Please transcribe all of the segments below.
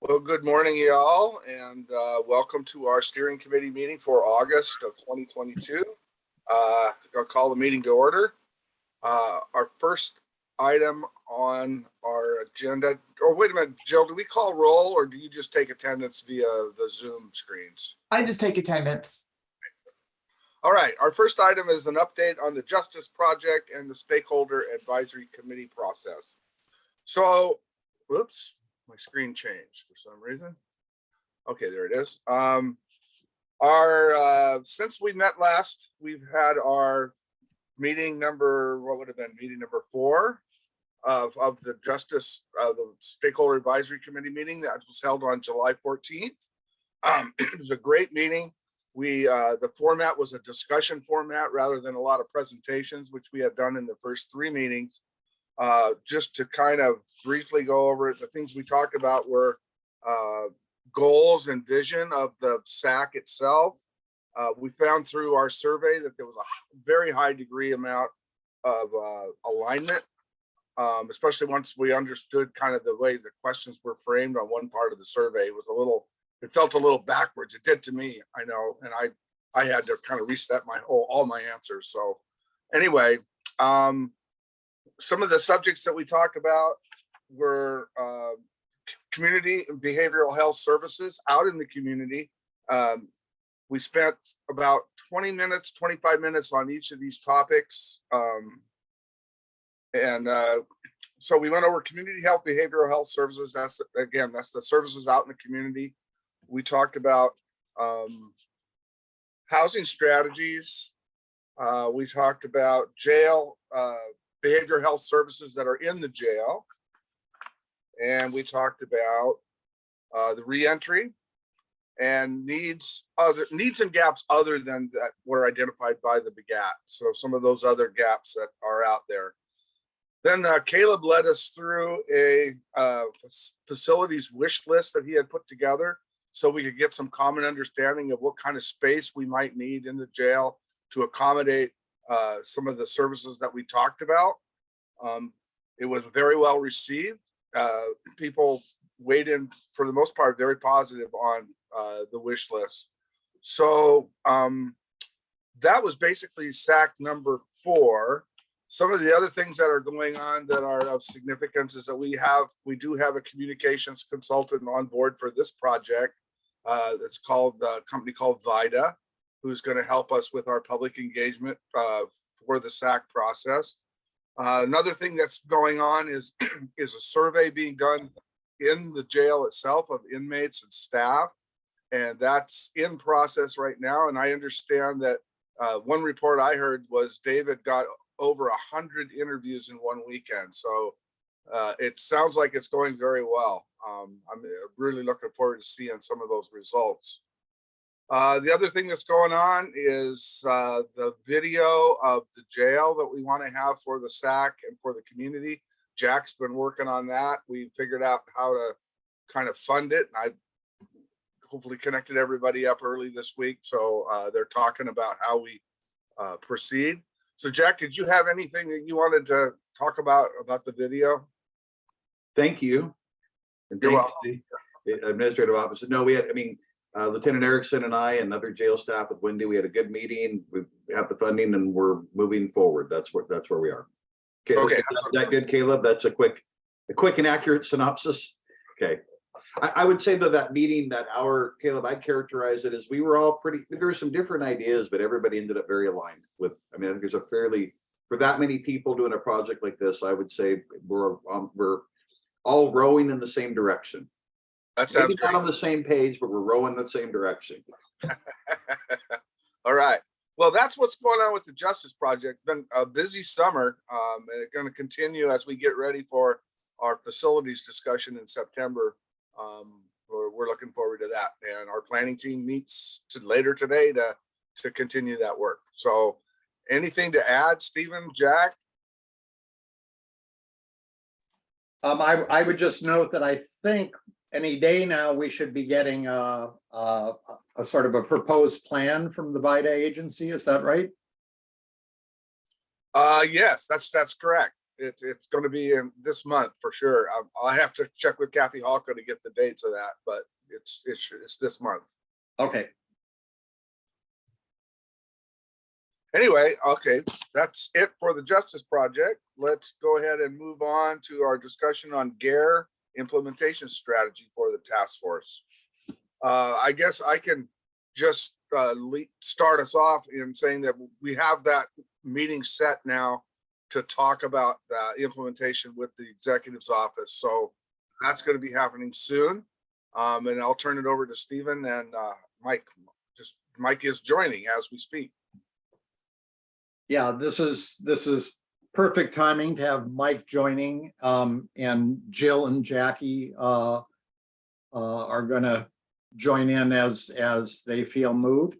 Well, good morning, y'all, and welcome to our steering committee meeting for August of 2022. I'll call the meeting to order. Our first item on our agenda, or wait a minute, Jill, do we call roll or do you just take attendance via the Zoom screens? I just take attendance. All right, our first item is an update on the Justice Project and the Stakeholder Advisory Committee process. So, whoops. My screen changed for some reason. Okay, there it is. Since we met last, we've had our meeting number, what would have been meeting number 4 of the the Stakeholder Advisory Committee meeting that was held on July 14th. It was a great meeting. The format was a discussion format rather than a lot of presentations, which we had done in the first 3 meetings. Just to kind of briefly go over it, the things we talked about were goals and vision of the SAC itself. We found through our survey that there was a very high degree amount of alignment, especially once we understood kind of the way the questions were framed on one part of the survey. It felt a little backwards. It did to me, I know, and I had to kind of reset all my answers. So anyway, some of the subjects that we talked about were community and behavioral health services out in the community. We spent about 25 minutes on each of these topics. So we went over community health, behavioral health services. That's the services out in the community. We talked about housing strategies. We talked about jail, behavioral health services that are in the jail. And we talked about the reentry and needs and gaps other than that were identified by the BHGAT. So some of those other gaps that are out there. Then Caleb led us through a facilities wish list that he had put together so we could get some common understanding of what kind of space we might need in the jail to accommodate some of the services that we talked about. It was very well received. People weighed in for the most part very positive on the wish list. So that was basically SAC number 4. Some of the other things that are going on that are of significance is that we do have a communications consultant on board for this project. That's called a company called VIDA, who's going to help us with our public engagement for the SAC process. Another thing that's going on is a survey being done in the jail itself of inmates and staff, and that's in process right now. And I understand that one report I heard was David got over 100 interviews in one weekend. So it sounds like it's going very well. I'm really looking forward to seeing some of those results. The other thing that's going on is the video of the jail that we want to have for the SAC and for the community. Jack's been working on that. We figured out how to kind of fund it. I hopefully connected everybody up early this week. So they're talking about how we proceed. So Jack, did you have anything that you wanted to talk about the video? Thank you. And thank you, the administrative officer. No, we had, Lieutenant Erickson and I and other jail staff with Wendy, we had a good meeting. We have the funding and we're moving forward. That's where we are. Okay. Is that good, Caleb? That's a quick and accurate synopsis. Okay. I would say that meeting, that hour, Caleb, I'd characterize it as we were all there were some different ideas, but everybody ended up very aligned with, I think there's for that many people doing a project like this, I would say we're all rowing in the same direction. That sounds great. Not on the same page, but we're rowing the same direction. All right. Well, that's what's going on with the Justice Project. Been a busy summer, and it's going to continue as we get ready for our facilities discussion in September. We're looking forward to that, and our planning team meets later today to continue that work. So, anything to add, Stephen, Jack? I would just note that I think any day now we should be getting a sort of a proposed plan from the VIDA agency. Is that right? Yes, that's correct. It's going to be in this month for sure. I'll have to check with Kathy Halka to get the dates of that, but it's this month. Okay, Anyway, okay, that's it for the Justice Project. Let's go ahead and move on to our discussion on GARE implementation strategy for the task force. I guess I can just start us off in saying that we have that meeting set now to talk about the implementation with the executive's office. So that's going to be happening soon. And I'll turn it over to Stephen and Mike. Mike is joining as we speak. yeah, this is perfect timing to have Mike joining, and Jill and Jackie are gonna join in as they feel moved.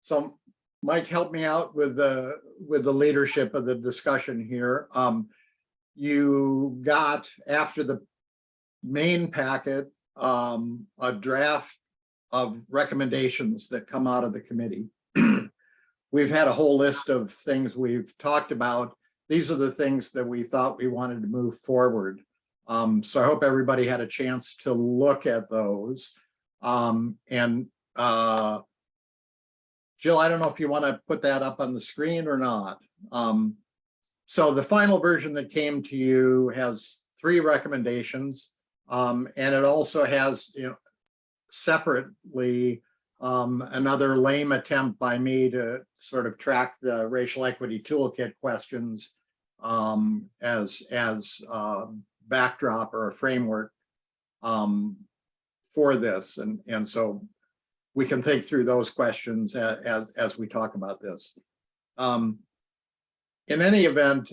So Mike, help me out with the leadership of the discussion here. You got, after the main packet, a draft of recommendations that come out of the committee. We've had a whole list of things we've talked about. These are the things that we thought we wanted to move forward. So I hope everybody had a chance to look at those. And Jill, I don't know if you want to put that up on the screen or not. So the final version that came to you has 3 recommendations, and it also has, separately, another lame attempt by me to sort of track the racial equity toolkit questions as backdrop or a framework for this, and so we can think through those questions as we talk about this. In any event,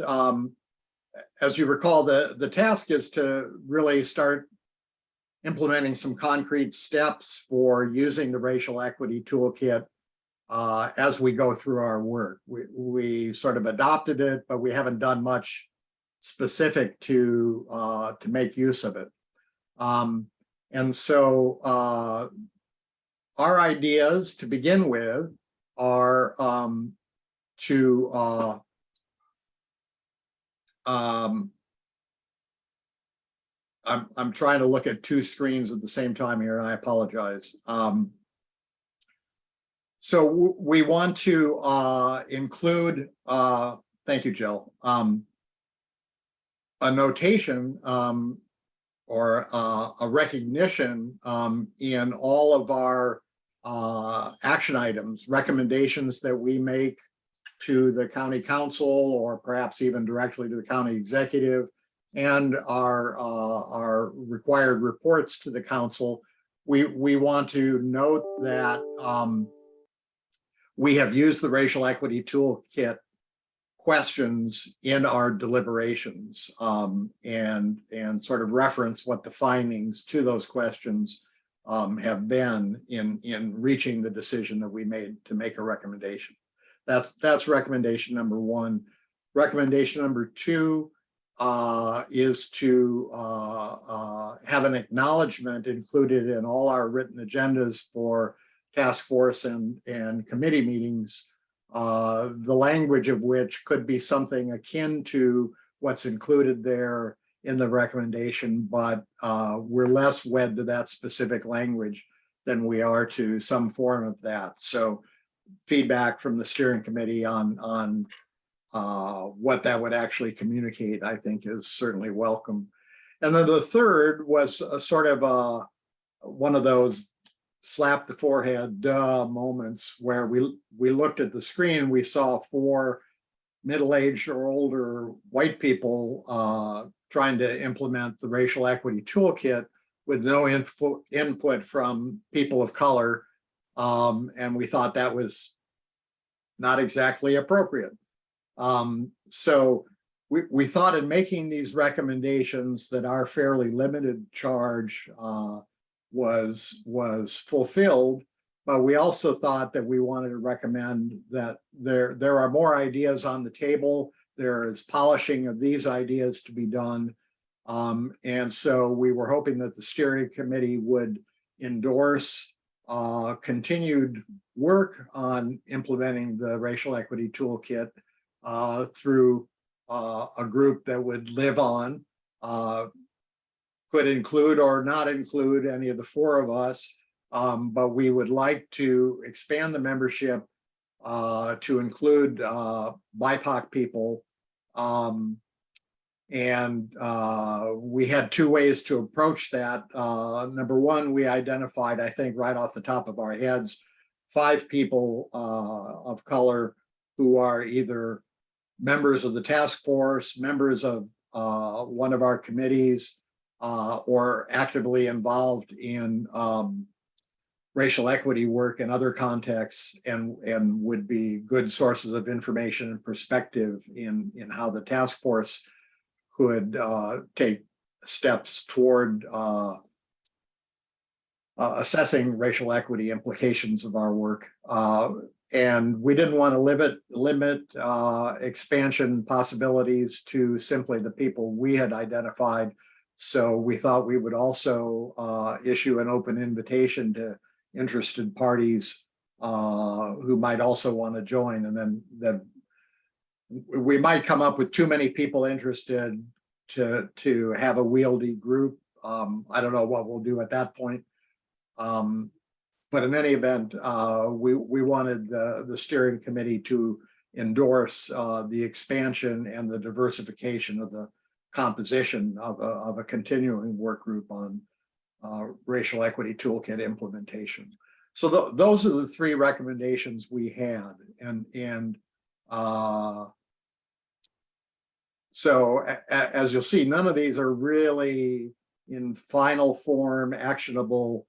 as you recall, the task is to really start implementing some concrete steps for using the racial equity toolkit as we go through our work. We sort of adopted it, but we haven't done much specific to make use of it. And so our ideas to begin with are I'm trying to look at 2 screens at the same time here, and I apologize. So we want to include, thank you, Jill, a notation or a recognition in all of our action items, recommendations that we make to the county council, or perhaps even directly to the county executive, and our required reports to the council. We want to note that we have used the racial equity toolkit questions in our deliberations, and sort of reference what the findings to those questions have been in reaching the decision that we made to make a recommendation. That's recommendation number 1. Recommendation number 2 is to have an acknowledgement included in all our written agendas for task force and committee meetings, the language of which could be something akin to what's included there in the recommendation, but we're less wed to that specific language than we are to some form of that. So feedback from the steering committee on what that would actually communicate, I think, is certainly welcome. And then the third was a sort of one of those slap the forehead duh moments where we looked at the screen, we saw 4 middle-aged or older white people trying to implement the racial equity toolkit with no input from people of color, and we thought that was not exactly appropriate. So we thought in making these recommendations that our fairly limited charge was fulfilled, but we also thought that we wanted to recommend that there are more ideas on the table. There is polishing of these ideas to be done. And so we were hoping that the steering committee would endorse continued work on implementing the racial equity toolkit through a group that would live on, could include or not include any of the four of us. But we would like to expand the membership to include BIPOC people. And we had two ways to approach that. Number one, we identified, I think right off the top of our heads, 5 people of color who are either members of the task force, members of one of our committees, or actively involved in racial equity work in other contexts, and would be good sources of information and perspective in how the task force could take steps toward assessing racial equity implications of our work. And we didn't want to limit expansion possibilities to simply the people we had identified. So we thought we would also issue an open invitation to interested parties who might also want to join. And then we might come up with too many people interested to have a wieldy group. I don't know what we'll do at that point. But in any event, we wanted the steering committee to endorse the expansion and the diversification of the composition of a continuing work group on racial equity toolkit implementation. So those are the 3 recommendations we had, and so as you'll see, none of these are really in final form, actionable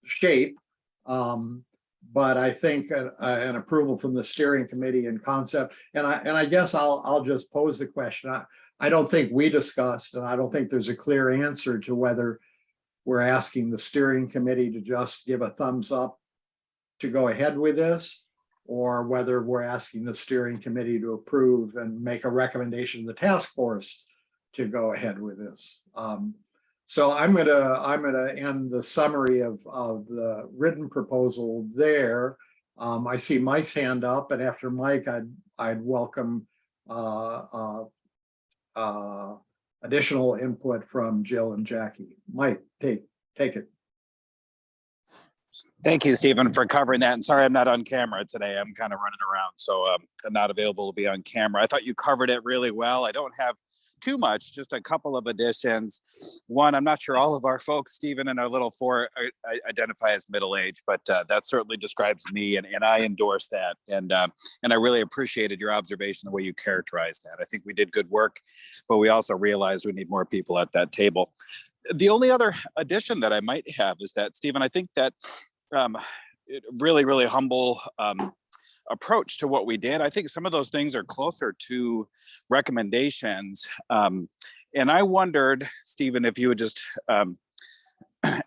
shape. But I think an approval from the steering committee in concept, and I guess I'll just pose the question. I don't think we discussed, and I don't think there's a clear answer to whether we're asking the steering committee to just give a thumbs up to go ahead with this, or whether we're asking the steering committee to approve and make a recommendation to the task force to go ahead with this. So I'm gonna end the summary of the written proposal there. I see Mike's hand up, and after Mike, I'd welcome additional input from Jill and Jackie. Mike, take it. Thank you, Stephen, for covering that. And sorry, I'm not on camera today. I'm kind of running around, so I'm not available to be on camera. I thought you covered it really well. I don't have too much, just a couple of additions. One, I'm not sure all of our folks, Stephen and our little 4, identify as middle-aged, but that certainly describes me, and I endorse that. And I really appreciated your observation, the way you characterized that. I think we did good work, but we also realized we need more people at that table. The only other addition that I might have is that, Stephen, I think that really, really humble approach to what we did. I think some of those things are closer to recommendations. And I wondered, Stephen, if you would just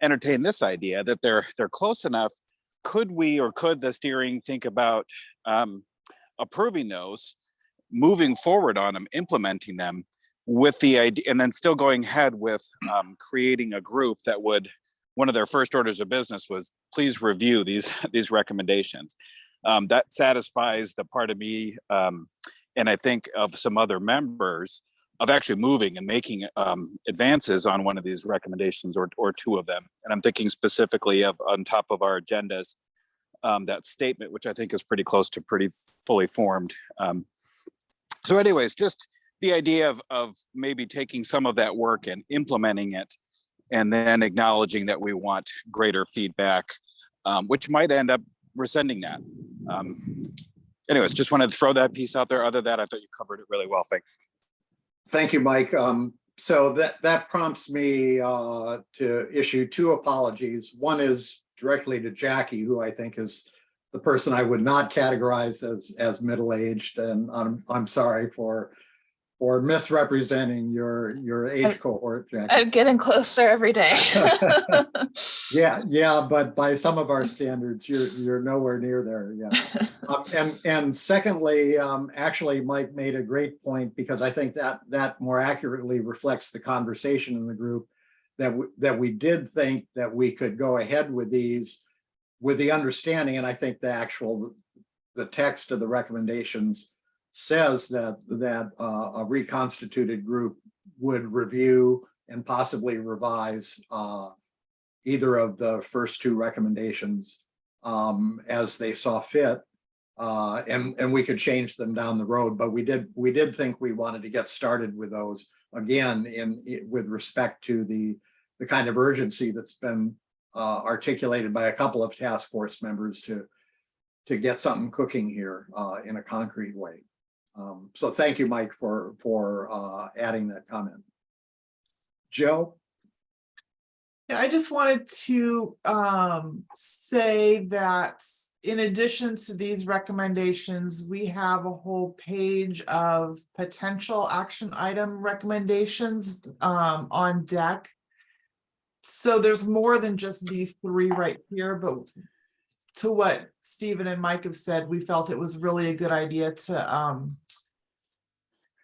entertain this idea that they're close enough. Could we, or could the steering think about approving those, moving forward on them, implementing them, with the idea, and then still going ahead with creating a group that would, one of their first orders of business was, please review these recommendations. That satisfies the part of me, and I think of some other members, of actually moving and making advances on one of these recommendations, or 2 of them. And I'm thinking specifically of, on top of our agendas, that statement, which I think is pretty close to pretty fully formed. So anyways, just the idea of maybe taking some of that work and implementing it, and then acknowledging that we want greater feedback, which might end up rescinding that. Anyways, just wanted to throw that piece out there. Other than that, I thought you covered it really well. Thanks. Thank you, Mike. So that prompts me to issue 2 apologies. One is directly to Jackie, who I think is the person I would not categorize as middle-aged, and I'm sorry for misrepresenting your age cohort, Jackie. I'm getting closer every day. Yeah, but by some of our standards, you're nowhere near there. Yeah. And secondly, actually, Mike made a great point, because I think that more accurately reflects the conversation in the group, that we did think that we could go ahead with these with the understanding, and I think the text of the recommendations says that a reconstituted group would review and possibly revise either of the first two recommendations as they saw fit. And we could change them down the road, but we did think we wanted to get started with those again with respect to the kind of urgency that's been articulated by a couple of task force members to get something cooking here in a concrete way. So thank you, Mike, for adding that comment. Joe? Yeah, I just wanted to say that in addition to these recommendations, we have a whole page of potential action item recommendations on deck. So there's more than just these three right here, but to what Stephen and Mike have said, we felt it was really a good idea to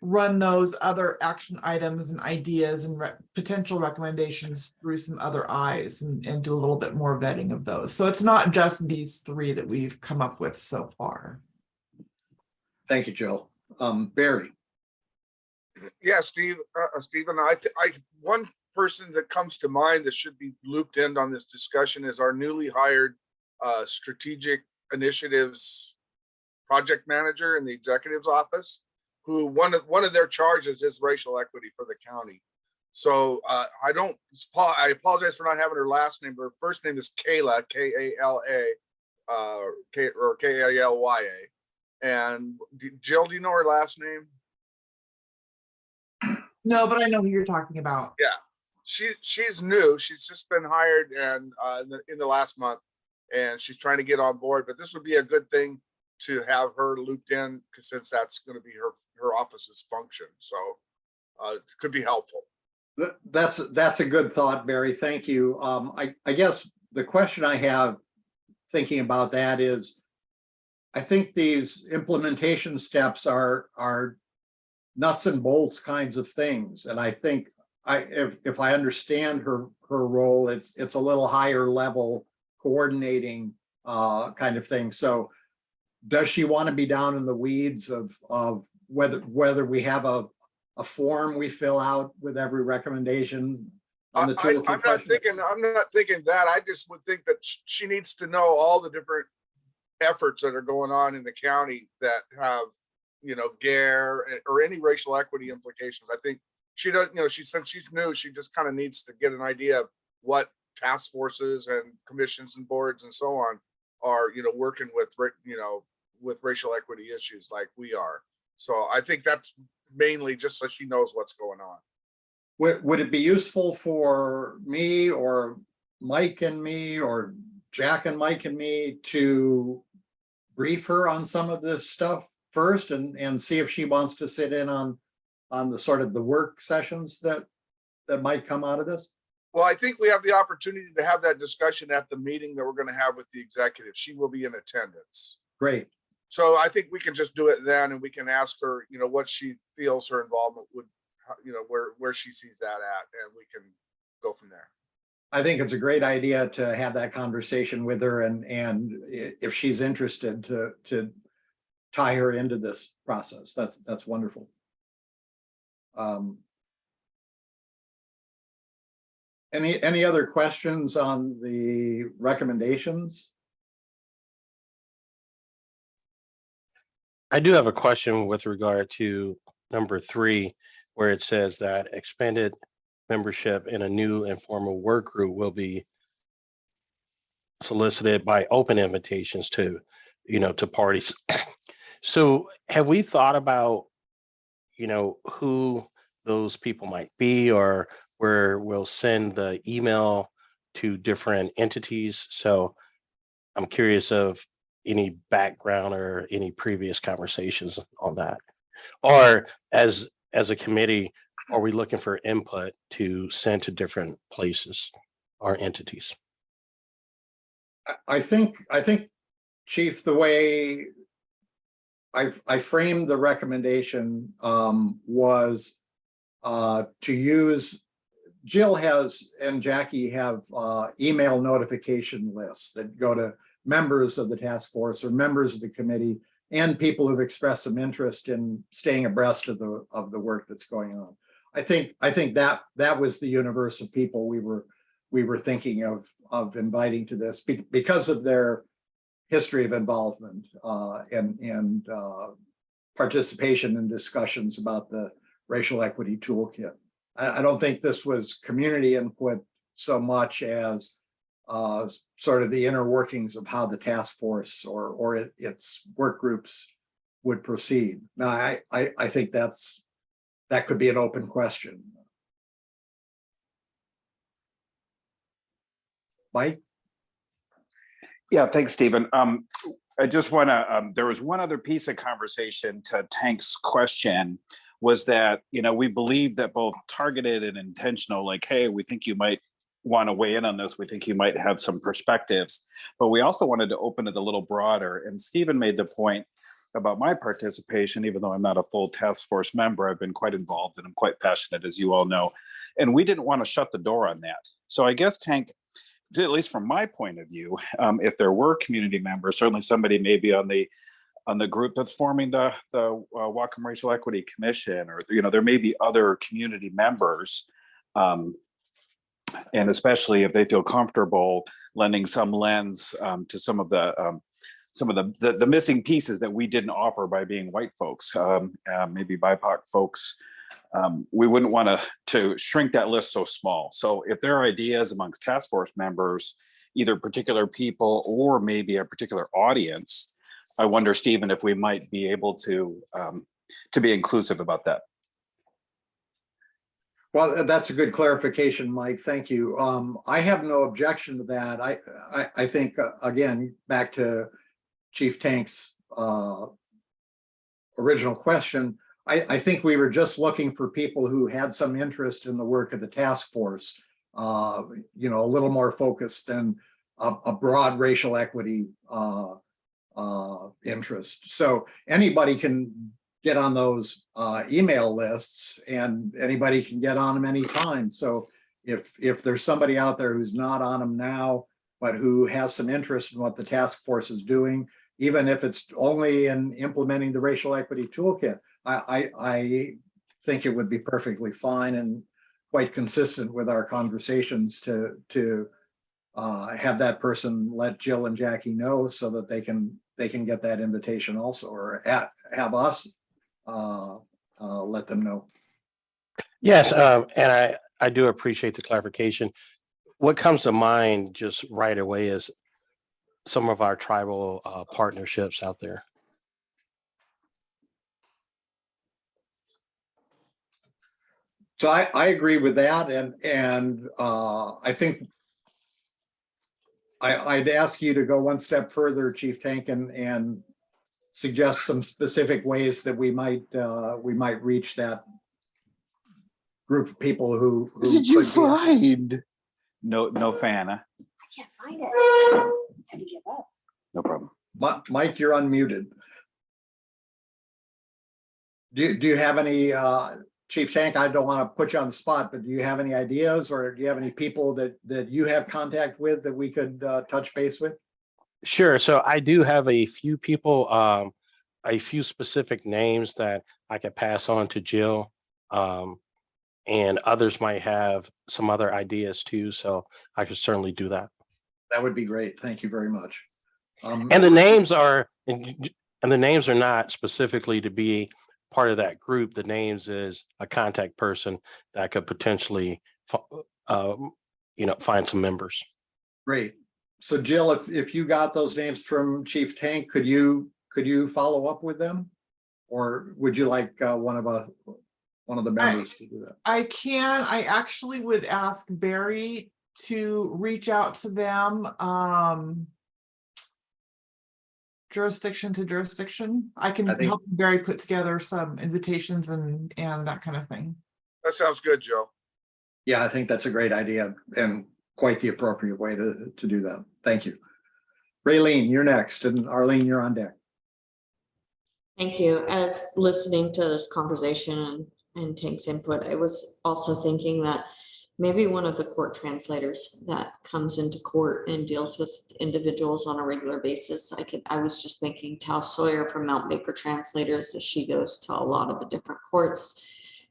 run those other action items and ideas and potential recommendations through some other eyes and do a little bit more vetting of those. So it's not just these three that we've come up with so far. Thank you, Jill. Barry? Yeah, Stephen, one person that comes to mind that should be looped in on this discussion is our newly hired strategic initiatives project manager in the executive's office, who one of their charges is racial equity for the county. So I apologize for not having her last name, but her first name is Kayla, K-A-L-A, or K-A-L-Y-A. And Jill, do you know her last name? No, but I know who you're talking about. Yeah, she's new. She's just been hired and in the last month, and she's trying to get on board. But this would be a good thing to have her looped in, because since that's going to be her office's function, so it could be helpful. That's a good thought, Barry. Thank you. I guess the question I have thinking about that is, I think these implementation steps are nuts and bolts kinds of things, and I think if I understand her role, it's a little higher level coordinating kind of thing. So does she want to be down in the weeds of whether we have a form we fill out with every recommendation on the toolkit? I'm not thinking that. I just would think that she needs to know all the different efforts that are going on in the county that have, GARE or any racial equity implications. I think she does, since she's new, she just kind of needs to get an idea of what task forces and commissions and boards and so on are, working with, with racial equity issues like we are. So I think that's mainly just so she knows what's going on. Would it be useful for me or Mike and me or Jack and Mike and me to brief her on some of this stuff first and see if she wants to sit in on the sort of the work sessions that might come out of this? Well, I think we have the opportunity to have that discussion at the meeting that we're going to have with the executive. She will be in attendance. Great. So I think we can just do it then, and we can ask her, what she feels her involvement would, where she sees that at, and we can go from there. I think it's a great idea to have that conversation with her, and if she's interested to tie her into this process. That's wonderful. Any other questions on the recommendations? I do have a question with regard to number 3, where it says that expanded membership in a new informal work group will be solicited by open invitations to, to parties. So have we thought about, who those people might be, or where we'll send the email to different entities? So I'm curious of any background or any previous conversations on that, or as a committee, are we looking for input to send to different places or entities? I think Chief, the way I framed the recommendation was to use, Jill has and Jackie have email notification lists that go to members of the task force or members of the committee and people who've expressed some interest in staying abreast of the work that's going on. I think that was the universe of people we were thinking of inviting to this because of their history of involvement and participation in discussions about the racial equity toolkit. I don't think this was community input so much as sort of the inner workings of how the task force or its work groups would proceed. Now, I think that could be an open question. Mike? Yeah, thanks, Stephen. I just want to, there was one other piece of conversation to Tank's question, was that, we believe that both targeted and intentional, like, hey, we think you might want to weigh in on this. We think you might have some perspectives, but we also wanted to open it a little broader. And Stephen made the point about my participation, even though I'm not a full task force member, I've been quite involved and I'm quite passionate, as you all know. And we didn't want to shut the door on that. So I guess, Tank, at least from my point of view, if there were community members, certainly somebody maybe on the group that's forming the Whatcom Racial Equity Commission, or there may be other community members, and especially if they feel comfortable lending some lens to some of the missing pieces that we didn't offer by being white folks, maybe BIPOC folks. We wouldn't want to shrink that list so small. So if there are ideas amongst task force members, either particular people or maybe a particular audience, I wonder, Stephen, if we might be able to be inclusive about that. Well, that's a good clarification, Mike. Thank you. I have no objection to that. I think, again, back to Chief Tank's original question, I think we were just looking for people who had some interest in the work of the task force, a little more focused than a broad racial equity interest. So anybody can get on those email lists, and anybody can get on them anytime. So if there's somebody out there who's not on them now, but who has some interest in what the task force is doing, even if it's only in implementing the racial equity toolkit, I think it would be perfectly fine and quite consistent with our conversations to have that person let Jill and Jackie know so that they can get that invitation also, or have us let them know. Yes, and I do appreciate the clarification. What comes to mind just right away is some of our tribal partnerships out there. So I agree with that, and I think I'd ask you to go one step further, Chief Tank, and suggest some specific ways that we might reach that group of people who Did you find? No fan, huh? I can't find it. I had to give up. No problem. Mike, you're unmuted. Do you have any, Chief Tank, I don't want to put you on the spot, but do you have any ideas, or do you have any people that you have contact with that we could touch base with? Sure. So I do have a few people, a few specific names that I could pass on to Jill, and others might have some other ideas too. So I could certainly do that. That would be great. Thank you very much. And the names are not specifically to be part of that group. The names is a contact person that could potentially, find some members. Great. So Jill, if you got those names from Chief Tank, could you follow up with them, or would you like one of the members to do that? I can. I actually would ask Barry to reach out to them. Jurisdiction to jurisdiction. I can help Barry put together some invitations and that kind of thing. That sounds good, Joe. Yeah, I think that's a great idea and quite the appropriate way to do that. Thank you. Raylene, you're next, and Arlene, you're on deck. Thank you. As listening to this conversation and Tank's input, I was also thinking that maybe one of the court translators that comes into court and deals with individuals on a regular basis. I was just thinking Tal Sawyer from Mount Baker Translators, as she goes to a lot of the different courts.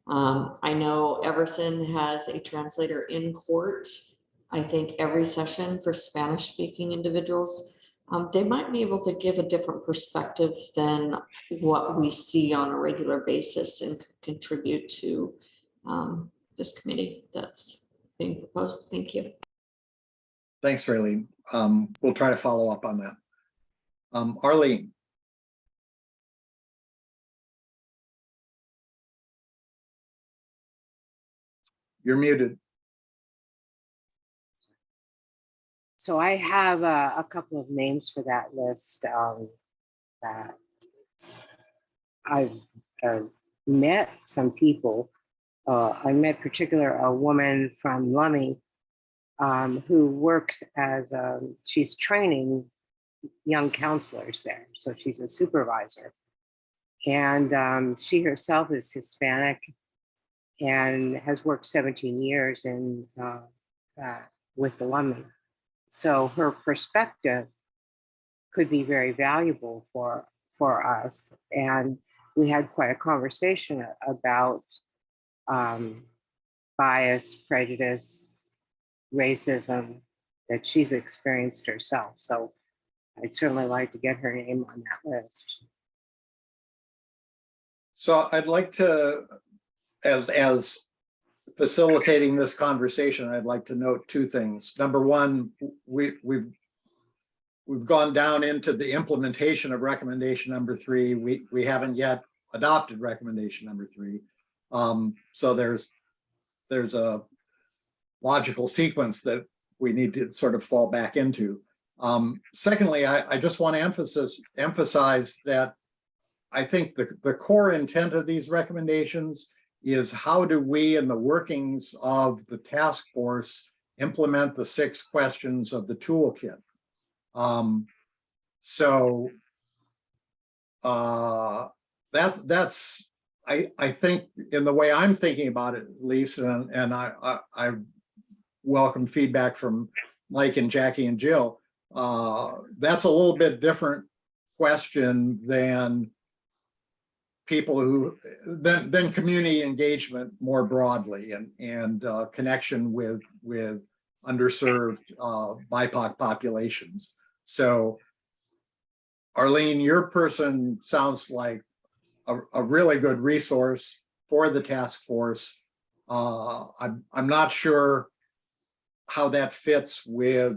I know Everson has a translator in court, I think every session for Spanish speaking individuals. They might be able to give a different perspective than what we see on a regular basis and contribute to this committee that's being proposed. Thank you. Thanks, Raylene. We'll try to follow up on that. Arlene. You're muted. So I have a couple of names for that list that I've met some people. I met a woman from Lummi who works as she's training young counselors there. So she's a supervisor. And she herself is Hispanic and has worked 17 years in with the Lummi. So her perspective could be very valuable for us. And we had quite a conversation about bias, prejudice, racism that she's experienced herself. So I'd certainly like to get her name on that list. So I'd like to, as facilitating this conversation, I'd like to note two things. Number one, we've gone down into the implementation of recommendation number 3. We haven't yet adopted recommendation number 3. So there's a logical sequence that we need to sort of fall back into. Secondly, I just want to emphasize that I think the core intent of these recommendations is how do we in the workings of the task force implement the 6 questions of the toolkit. That's I think in the way I'm thinking about it, at least, and I welcome feedback from Mike and Jackie and Jill. That's a little bit different question than than community engagement more broadly and connection with underserved BIPOC populations. So Arlene, your person sounds like a really good resource for the task force. I'm not sure how that fits with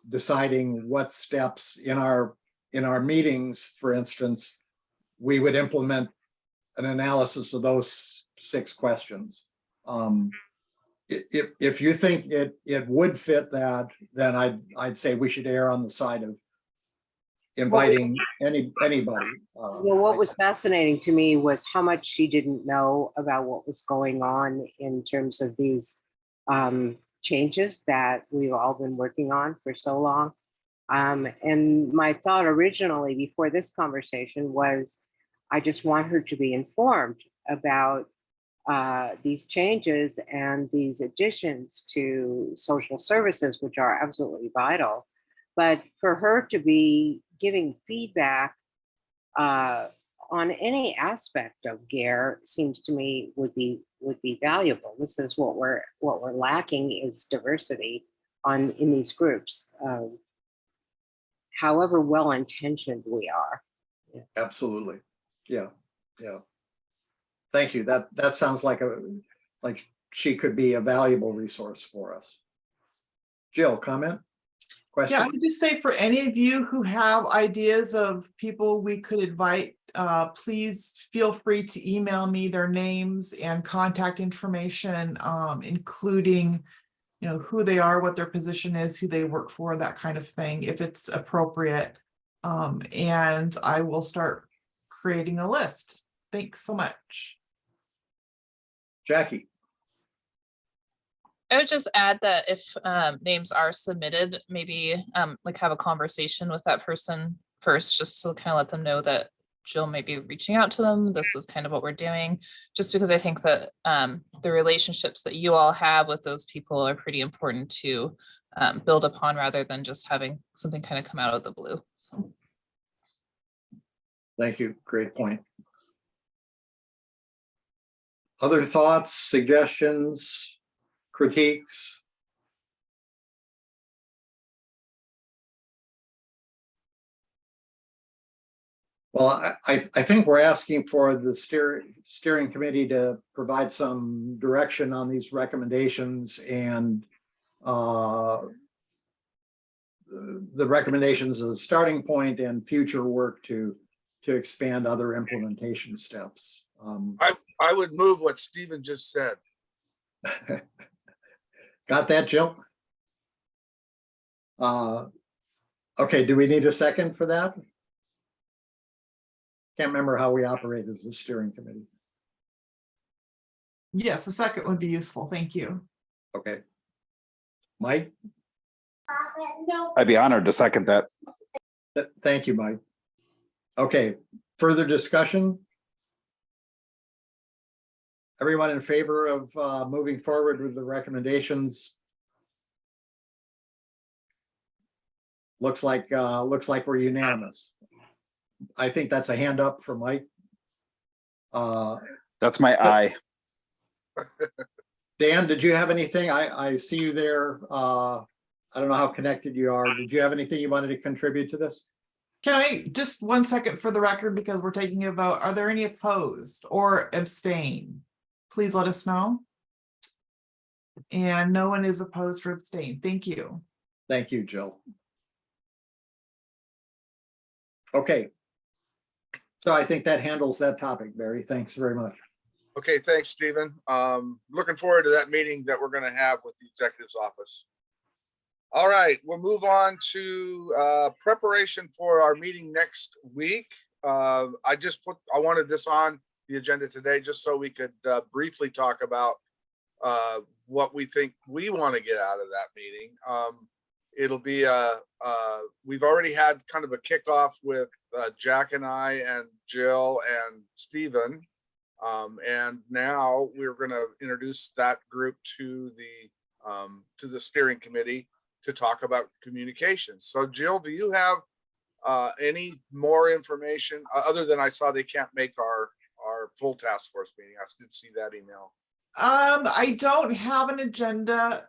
deciding what steps in our meetings, for instance, we would implement an analysis of those 6 questions. If you think it would fit that, then I'd say we should err on the side of inviting anybody. Well, what was fascinating to me was how much she didn't know about what was going on in terms of these changes that we've all been working on for so long. And my thought originally before this conversation was, I just want her to be informed about these changes and these additions to social services, which are absolutely vital. But for her to be giving feedback on any aspect of GARE seems to me would be valuable. This is what we're lacking is diversity in these groups. However well-intentioned we are. Yeah. Absolutely. Yeah. Thank you. That sounds like she could be a valuable resource for us. Jill, comment? Question? Yeah, I would just say for any of you who have ideas of people we could invite, please feel free to email me their names and contact information, including who they are, what their position is, who they work for, that kind of thing, if it's appropriate. And I will start creating a list. Thanks so much. Jackie. I would just add that if names are submitted, maybe like have a conversation with that person first, just to kind of let them know that Jill may be reaching out to them. This is kind of what we're doing, just because I think that the relationships that you all have with those people are pretty important to build upon rather than just having something kind of come out of the blue. So. Thank you. Great point. Other thoughts, suggestions, critiques? Well, I think we're asking for the steering committee to provide some direction on these recommendations, and the recommendations as a starting point and future work to expand other implementation steps. I would move what Stephen just said. Got that, Jill? Okay, do we need a second for that? Can't remember how we operate as a steering committee. Yes, the second would be useful. Thank you. Okay. Mike? I'd be honored to second that. Thank you, Mike. Okay, further discussion? Everyone in favor of moving forward with the recommendations? Looks like we're unanimous. I think that's a hand up for Mike. That's my eye. Dan, did you have anything? I see you there. I don't know how connected you are. Did you have anything you wanted to contribute to this? Can I just 1 second for the record, because we're taking a vote. Are there any opposed or abstain? Please let us know. And no one is opposed or abstained. Thank you. Thank you, Jill. Okay. So I think that handles that topic, Barry. Thanks very much. Okay, thanks, Stephen. Looking forward to that meeting that we're going to have with the executive's office. All right, we'll move on to preparation for our meeting next week. I wanted this on the agenda today just so we could briefly talk about what we think we want to get out of that meeting. It'll be we've already had kind of a kickoff with Jack and I and Jill and Stephen. And now we're going to introduce that group to the steering committee to talk about communications. So Jill, do you have any more information other than I saw they can't make our full task force meeting? I did see that email. I don't have an agenda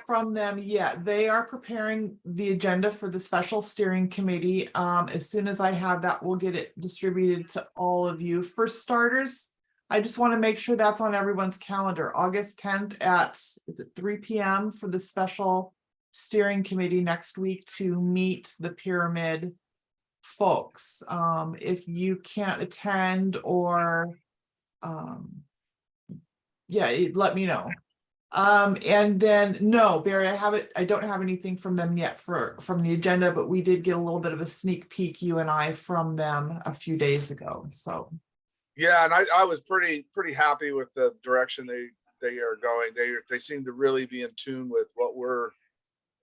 from them yet. They are preparing the agenda for the special steering committee. As soon as I have that, we'll get it distributed to all of you. For starters, I just want to make sure that's on everyone's calendar. August 10th at, is it 3 p.m. for the special steering committee next week to meet the pyramid folks. If you can't attend or yeah, let me know. And then no, Barry, I don't have anything from them yet from the agenda, but we did get a little bit of a sneak peek, you and I, from them a few days ago. So yeah, and I was pretty happy with the direction they are going. They seem to really be in tune with what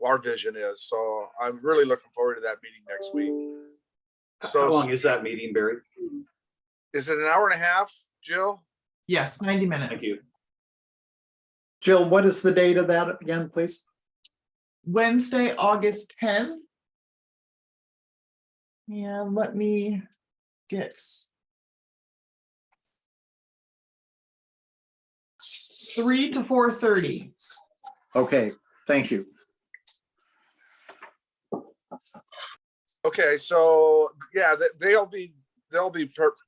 our vision is. So I'm really looking forward to that meeting next week. So how long is that meeting, Barry? Is it an hour and a half, Jill? yes, 90 minutes. Thank you. Jill, what is the date of that again, please? Wednesday, August 10th. Yeah, let me get 3 to 4:30. Okay, thank you. Okay, so yeah, they'll be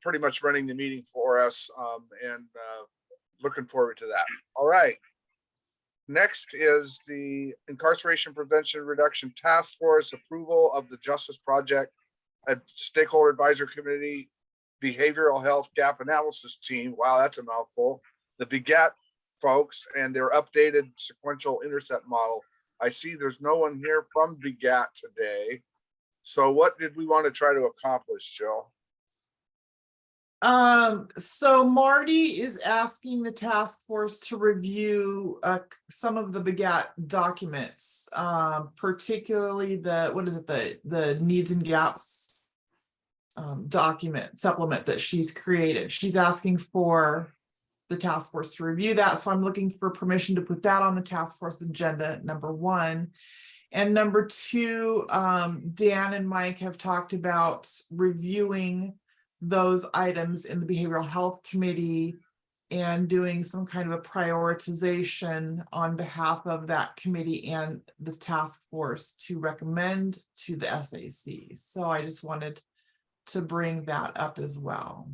pretty much running the meeting for us, and looking forward to that. All right. Next is the Incarceration Prevention Reduction Task Force approval of the Justice Project and Stakeholder Advisory Committee Behavioral Health Gap Analysis Team. Wow, that's a mouthful. The BHGAT folks and their updated sequential intercept model. I see there's no one here from BHGAT today. So what did we want to try to accomplish, Jill? So Marty is asking the task force to review some of the BHGAT documents, particularly the needs and gaps document supplement that she's created. She's asking for the task force to review that. So I'm looking for permission to put that on the task force agenda, number one. And number two, Dan and Mike have talked about reviewing those items in the Behavioral Health Committee and doing some kind of a prioritization on behalf of that committee and the task force to recommend to the SAC. So I just wanted to bring that up as well.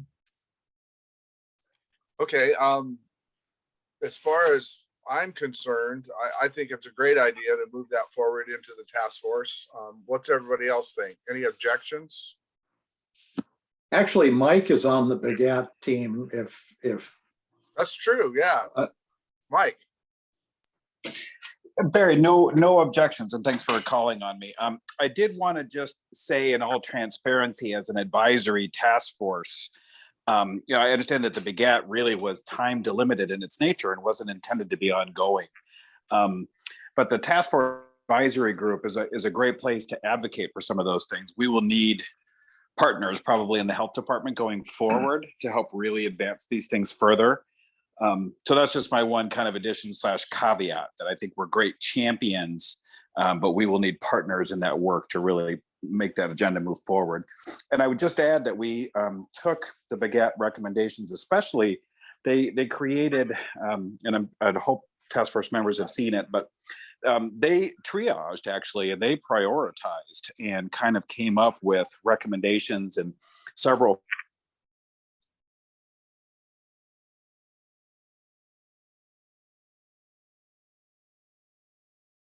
Okay, as far as I'm concerned, I think it's a great idea to move that forward into the task force. What's everybody else think? Any objections? Actually, Mike is on the BHGAT team if That's true, yeah. Mike, Barry, no objections, and thanks for calling on me. I did want to just say in all transparency, as an advisory task force, I understand that the BHGAT really was time delimited in its nature and wasn't intended to be ongoing. But the task force advisory group is a great place to advocate for some of those things. We will need partners probably in the health department going forward to help really advance these things further. So that's just my one kind of addition / caveat, that I think we're great champions, but we will need partners in that work to really make that agenda move forward. And I would just add that we took the BHGAT recommendations, especially they created, and I hope task force members have seen it, but they triaged actually, and they prioritized and kind of came up with recommendations and several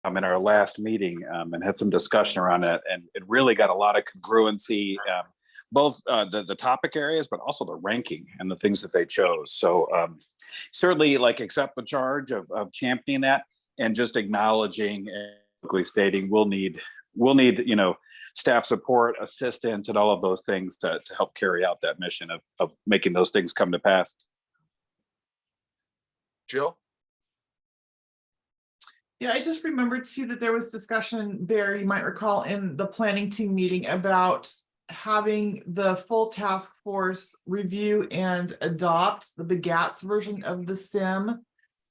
in our last meeting and had some discussion around it, and it really got a lot of congruency, both the topic areas, but also the ranking and the things that they chose. So certainly accept the charge of championing that, and just acknowledging and stating we'll need staff support, assistance, and all of those things to help carry out that mission of making those things come to pass. Jill? Yeah, I just remembered too that there was discussion, Barry, you might recall, in the planning team meeting about having the full task force review and adopt the BHGAT's version of the SIM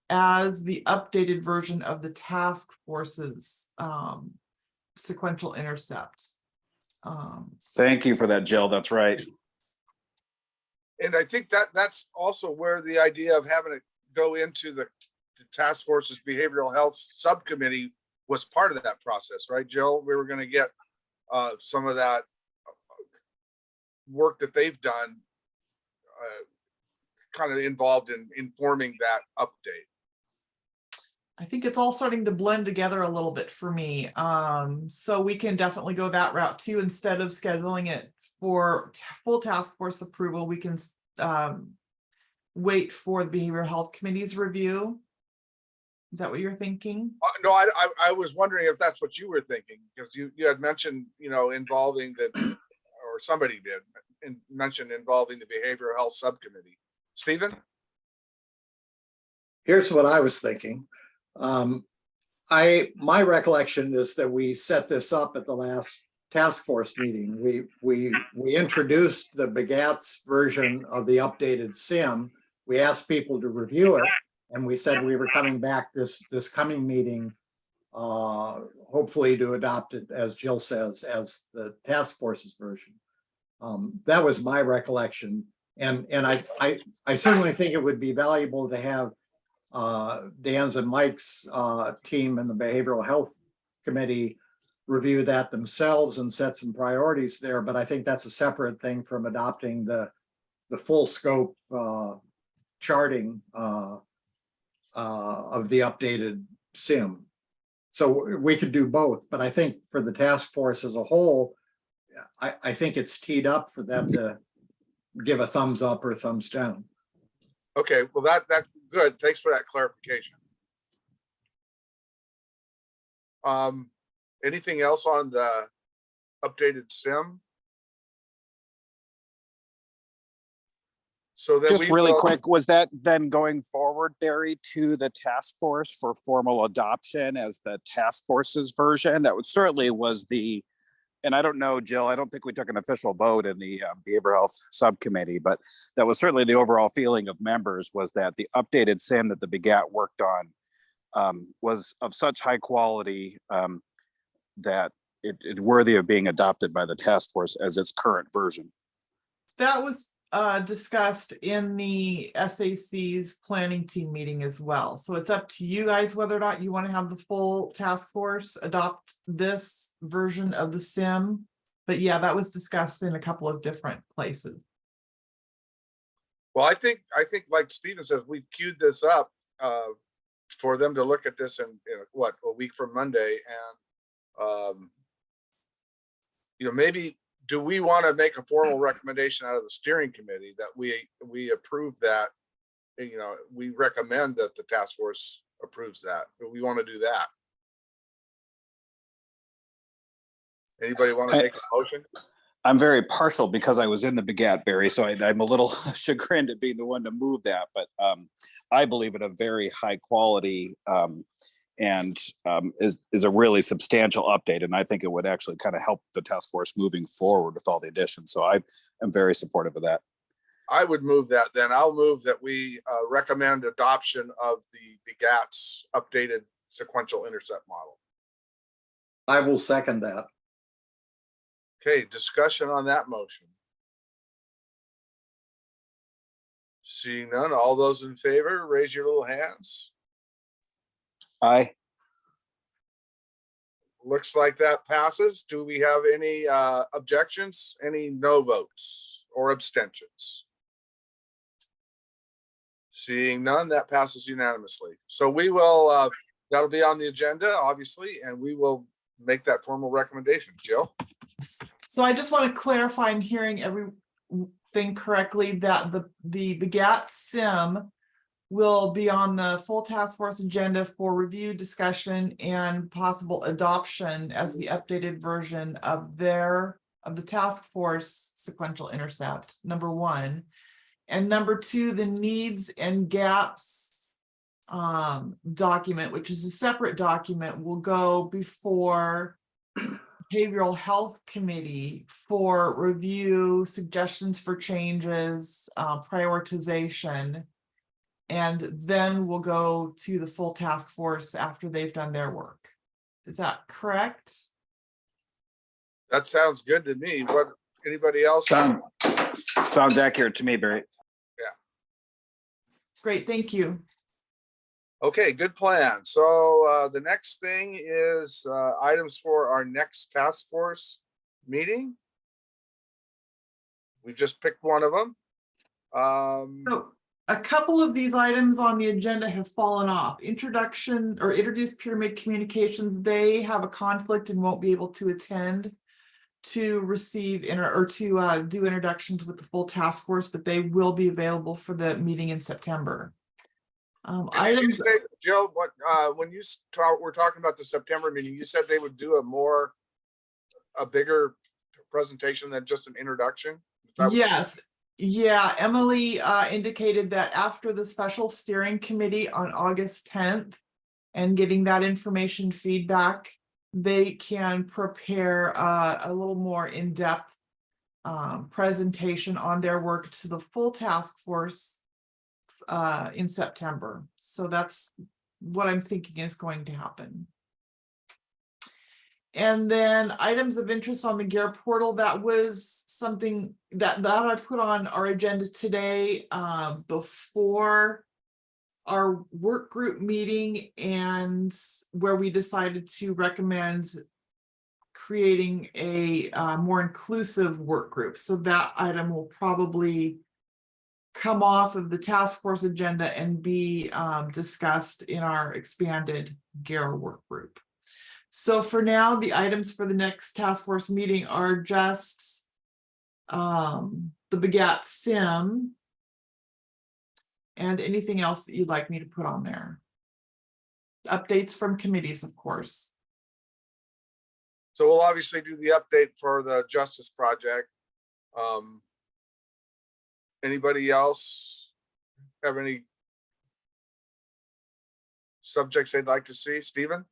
as the updated version of the task force's sequential intercept. Thank you for that, Jill. That's right. And I think that's also where the idea of having it go into the task force's behavioral health subcommittee was part of that process, right, Jill? We were going to get some of that work that they've done kind of involved in informing that update. I think it's all starting to blend together a little bit for me. So we can definitely go that route too. Instead of scheduling it for full task force approval, we can wait for the behavioral health committee's review. Is that what you're thinking? No, I was wondering if that's what you were thinking, because you had mentioned, involving or somebody did mention involving the behavioral health subcommittee. Stephen? here's what I was thinking. My recollection is that we set this up at the last task force meeting. We introduced the BHGAT's version of the updated SIM. We asked people to review it, and we said we were coming back this coming meeting, hopefully to adopt it, as Jill says, as the task force's version. That was my recollection, and I certainly think it would be valuable to have Dan's and Mike's team in the Behavioral Health Committee review that themselves and set some priorities there. But I think that's a separate thing from adopting the full scope charting of the updated SIM. So we could do both, but I think for the task force as a whole, I think it's teed up for them to give a thumbs up or thumbs down. Okay, well, that's good. Thanks for that clarification. Anything else on the updated SIM? So then just really quick, was that then going forward, Barry, to the task force for formal adoption as the task force's version? That would certainly was the and I don't know, Jill, I don't think we took an official vote in the behavioral health subcommittee, but that was certainly the overall feeling of members, was that the updated SIM that the BHGAT worked on was of such high quality that it's worthy of being adopted by the task force as its current version. That was discussed in the SAC's planning team meeting as well. So it's up to you guys whether or not you want to have the full task force adopt this version of the SIM. But yeah, that was discussed in a couple of different places. Well, I think like Stephen says, we've queued this up for them to look at this in what, a week from Monday, and maybe, do we want to make a formal recommendation out of the steering committee that we approve that? We recommend that the task force approves that. Do we want to do that? Anybody want to make a motion? I'm very partial because I was in the BHGAT, Barry, so I'm a little chagrined at being the one to move that, but I believe it a very high quality and is a really substantial update. And I think it would actually kind of help the task force moving forward with all the additions. So I am very supportive of that. I would move that then. I'll move that we recommend adoption of the BHGAT's updated sequential intercept model. I will second that. Okay, discussion on that motion. Seeing none, all those in favor, raise your little hands. Aye. Looks like that passes. Do we have any objections? Any no votes or abstentions? Seeing none, that passes unanimously. So we will, that'll be on the agenda, obviously, and we will make that formal recommendation. Jill? So I just want to clarify, I'm hearing everything correctly, that the BHGAT SIM will be on the full task force agenda for review, discussion, and possible adoption as the updated version of the task force sequential intercept, number one. And number two, the needs and gaps document, which is a separate document, will go before behavioral health committee for review, suggestions for changes, prioritization. And then we'll go to the full task force after they've done their work. Is that correct? That sounds good to me. What, anybody else? Sounds accurate to me, Barry. Yeah. Great, thank you. Okay, good plan. So the next thing is items for our next task force meeting. We've just picked one of them. So a couple of these items on the agenda have fallen off. Introduction or introduced pyramid communications, they have a conflict and won't be able to attend to receive do introductions with the full task force, but they will be available for the meeting in September. Items, Jill, when you were talking about the September meeting, you said they would do a bigger presentation than just an introduction? yes. Yeah, Emily indicated that after the special steering committee on August 10th and getting that information feedback, they can prepare a little more in-depth presentation on their work to the full task force in September. So that's what I'm thinking is going to happen. And then items of interest on the GARE portal, that was something that I put on our agenda today before our work group meeting, and where we decided to recommend creating a more inclusive work group. So that item will probably come off of the task force agenda and be discussed in our expanded GARE work group. So for now, the items for the next task force meeting are just the BHGAT SIM and anything else that you'd like me to put on there. Updates from committees, of course. So we'll obviously do the update for the Justice Project. Anybody else have any subjects they'd like to see? Stephen?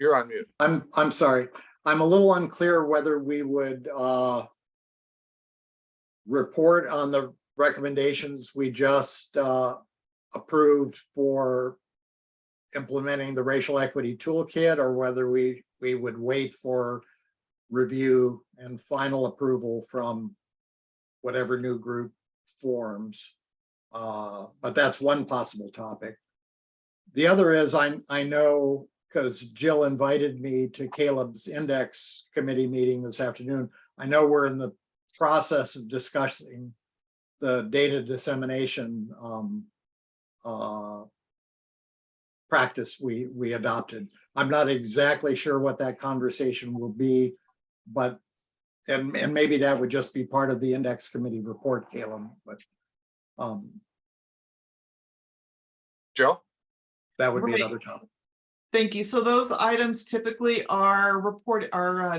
You're on mute. I'm sorry. I'm a little unclear whether we would report on the recommendations we just approved for implementing the racial equity toolkit, or whether we would wait for review and final approval from whatever new group forms. But that's one possible topic. The other is I know, because Jill invited me to Caleb's index committee meeting this afternoon. I know we're in the process of discussing the data dissemination practice we adopted. I'm not exactly sure what that conversation will be, but and maybe that would just be part of the index committee report, Caleb, but Joe? that would be Right. another topic. Thank you. So those items typically are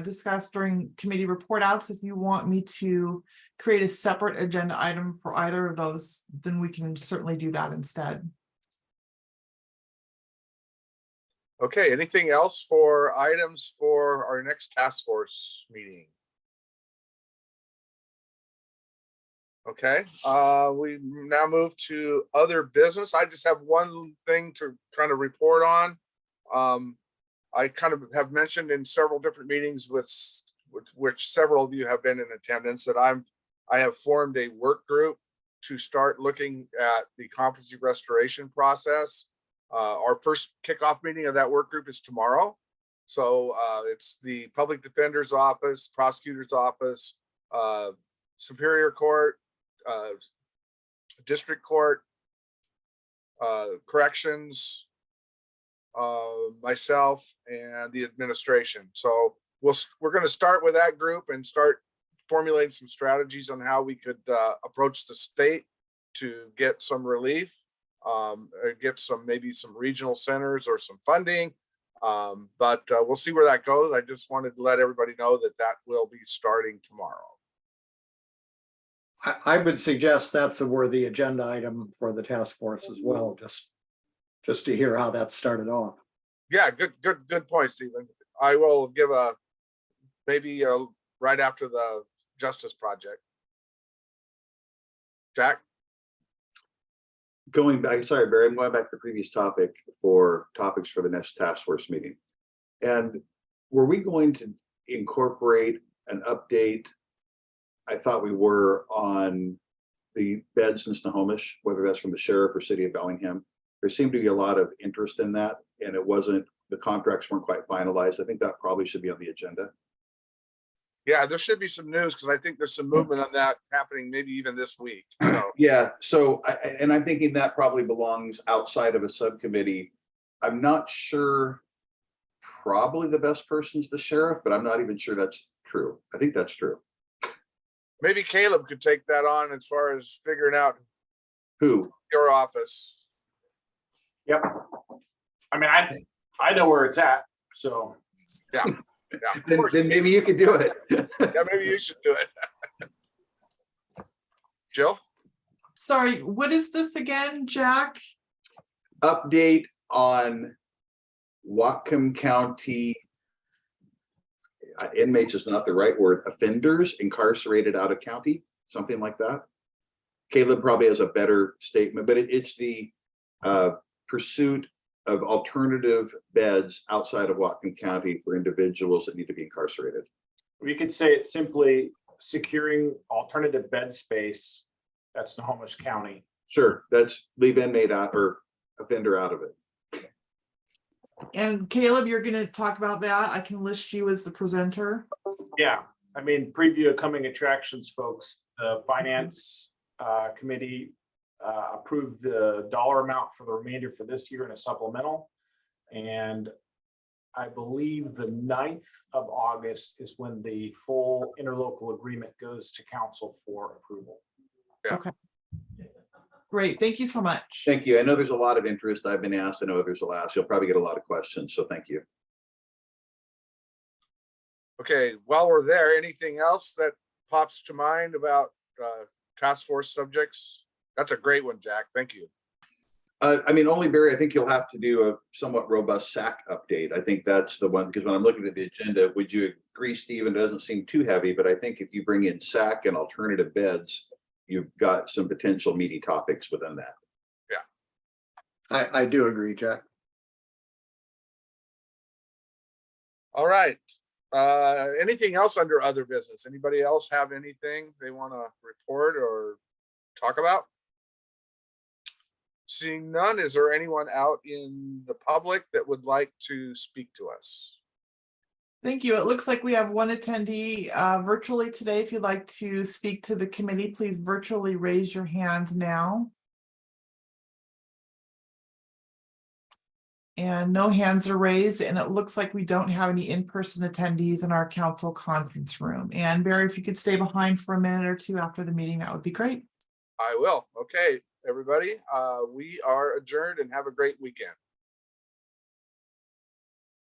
discussed during committee report outs. If you want me to create a separate agenda item for either of those, then we can certainly do that instead. Okay, anything else for items for our next task force meeting? Okay, we now move to other business. I just have one thing to kind of report on. I kind of have mentioned in several different meetings with which several of you have been in attendance that I have formed a work group to start looking at the competency restoration process. Our first kickoff meeting of that work group is tomorrow. So it's the public defender's office, prosecutor's office, Superior Court, district court, corrections, myself, and the administration. So we're going to start with that group and start formulating some strategies on how we could approach the state to get some relief, get maybe some regional centers or some funding. But we'll see where that goes. I just wanted to let everybody know that that will be starting tomorrow. I would suggest that's a worthy agenda item for the task force as well, just to hear how that started off. Yeah, good point, Stephen. I will give maybe right after the Justice Project. Jack? Going back, sorry, Barry, I'm going back to the previous topic for topics for the next task force meeting. And were we going to incorporate an update? I thought we were on the beds in Snohomish, whether that's from the sheriff or city of Bellingham. There seemed to be a lot of interest in that, and it wasn't, the contracts weren't quite finalized. I think that probably should be on the agenda. Yeah, there should be some news because I think there's some movement on that happening maybe even this week. So. Yeah, so and I'm thinking that probably belongs outside of a subcommittee. I'm not sure, probably the best person's the sheriff, but I'm not even sure that's true. I think that's true. Maybe Caleb could take that on as far as figuring out Who? your office. Yep. I mean, I know where it's at, so. Yeah. Yeah. Then maybe you could do it. Yeah, maybe you should do it. Jill? Sorry, what is this again, Jack? Update on Whatcom County inmates is not the right word, offenders incarcerated out of county, something like that. Caleb probably has a better statement, but it's the pursuit of alternative beds outside of Whatcom County for individuals that need to be incarcerated. We could say it's simply securing alternative bed space. That's Snohomish County. Sure, that's leave inmate out or offender out of it. And Caleb, you're going to talk about that. I can list you as the presenter. Yeah, I mean, preview of coming attractions, folks. The finance committee approved the dollar amount for the remainder for this year in a supplemental. And I believe the 9th of August is when the full interlocal agreement goes to council for approval. Yeah. Okay. Great. Thank you so much. Thank you. I know there's a lot of interest. I've been asked. I know others will ask. You'll probably get a lot of questions. So thank you. Okay, while we're there, anything else that pops to mind about task force subjects? That's a great one, Jack. Thank you. I mean, only Barry, I think you'll have to do a somewhat robust SAC update. I think that's the one, because when I'm looking at the agenda, would you agree, Stephen, it doesn't seem too heavy, but I think if you bring in SAC and alternative beds, you've got some potential meaty topics within that. I do agree, Jack. All right. Anything else under other business? Anybody else have anything they want to report or talk about? Seeing none, is there anyone out in the public that would like to speak to us? Thank you. It looks like we have one attendee virtually today. If you'd like to speak to the committee, please virtually raise your hand now. And no hands are raised, and it looks like we don't have any in-person attendees in our council conference room. And Barry, if you could stay behind for a minute or two after the meeting, that would be great. I will. Okay, everybody, we are adjourned and have a great weekend.